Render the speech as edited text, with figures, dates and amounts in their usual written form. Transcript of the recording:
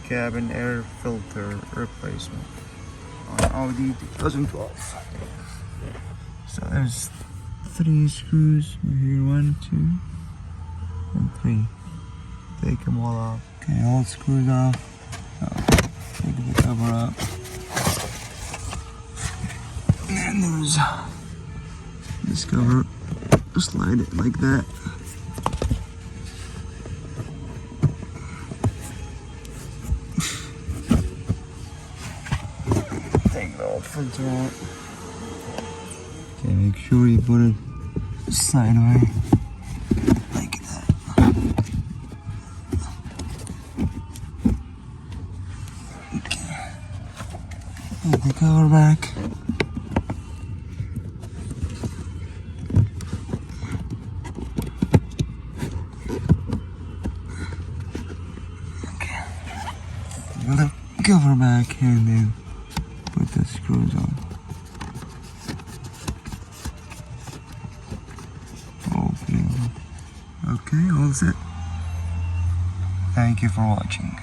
cabin air filter replacement on Audi 2012. So there's 3 screws here, 1, 2, and 3. Take them all off. Okay, all screws off. Take the cover up. And there's this cover. Slide it like that. Take the old filter out. Okay, make sure you put it sideways like that. Okay. Put the cover back. Put the cover back and then put the screws on. Opening. Okay, all set. Thank you for watching.